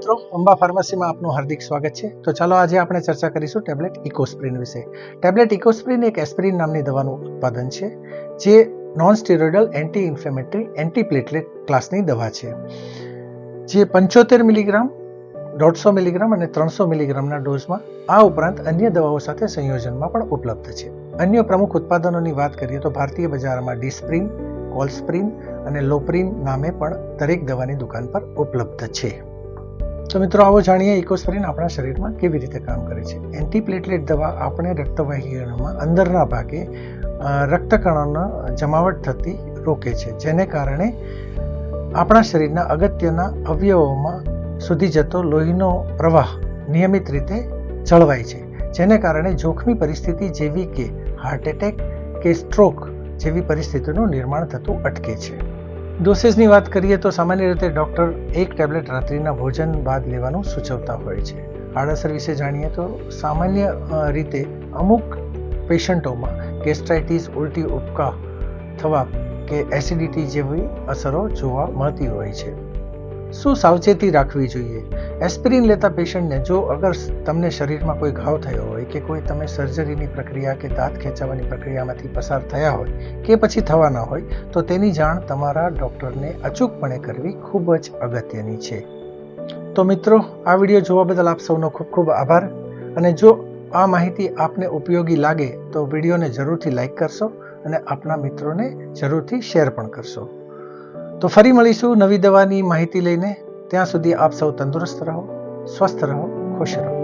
મિત્રો, અંબા ફાર્મસીમાં આપનું હાર્દિક સ્વાગત છે. તો ચાલો આજે આપણે ચર્ચા કરીશું ટેબ્લેટ ઇકોસ્પ્રિન વિશે. ટેબ્લેટ ઇકોસ્પ્રિન એક એસ્પિરિન નામની દવાનું ઉત્પાદન છે, જે non steroidal anti inflammatory anti platelet ક્લાસની દવા છે, જે 75 મિલીગ્રામ, 150 મિલીગ્રામ અને 300 મિલીગ્રામના ડોઝમાં આ ઉપરાંત અન્ય દવાઓ સાથે સંયોજનમાં પણ ઉપલબ્ધ છે. અન્ય પ્રમુખ ઉત્પાદનોની વાત કરીએ તો ભારતીય બજારમાં ડિસ્પ્રિન, કોલ્સ્પ્રિન અને લોપ્રિન નામે પણ દરેક દવાની દુકાન પર ઉપલબ્ધ છે. તો મિત્રો, આવો જાણીએ ઇકોસ્પ્રિન આપણા શરીરમાં કેવી રીતે કામ કરે છે. એન્ટીપ્લેટલેટ દવા આપણે રક્તવાહિનીઓમાં અંદરના ભાગે રક્તકણોના જમાવટ થતી રોકે છે, જેને કારણે આપણા શરીરના અગત્યના અવયવોમાં સુધી જતો લોહીનો પ્રવાહ નિયમિત રીતે જળવાય છે, જેને કારણે જોખમી પરિસ્થિતિ જેવી કે હાર્ટ એટેક કે સ્ટ્રોક જેવી પરિસ્થિતિનું નિર્માણ થતું અટકે છે. ડોસેજની વાત કરીએ તો સામાન્ય રીતે ડૉક્ટર એક ટેબ્લેટ રાત્રિના ભોજન બાદ લેવાનું સૂચવતા હોય છે. આડઅસર વિશે જાણીએ તો સામાન્ય રીતે અમુક પેશન્ટોમાં ગેસ્ટ્રાઇટિસ, ઉલટી, ઉબકા થવા કે એસિડિટી જેવી અસરો જોવા મળતી હોય છે. શું સાવચેતી રાખવી જોઈએ? એસ્પિરિન લેતા પેશન્ટને જો અગર તમને શરીરમાં કોઈ ઘાવ થયો હોય કે કોઈ તમે સર્જરીની પ્રક્રિયા કે દાંત ખેંચાવવાની પ્રક્રિયામાંથી પસાર થયા હોય કે પછી થવાના હોય તો તેની જાણ તમારા ડૉક્ટરને અચૂકપણે કરવી ખૂબ જ અગત્યની છે. તો મિત્રો, આ વિડીયો જોવા બદલ આપ સૌનો ખૂબ ખૂબ આભાર. અને જો આ માહિતી આપને ઉપયોગી લાગે તો વિડીયોને જરૂરથી લાઈક કરશો અને આપના મિત્રોને જરૂરથી શેર પણ કરશો. તો ફરી મળીશું નવી દવાની માહિતી લઈને. ત્યાં સુધી આપ સૌ તંદુરસ્ત રહો, સ્વસ્થ રહો, ખુશ રહો.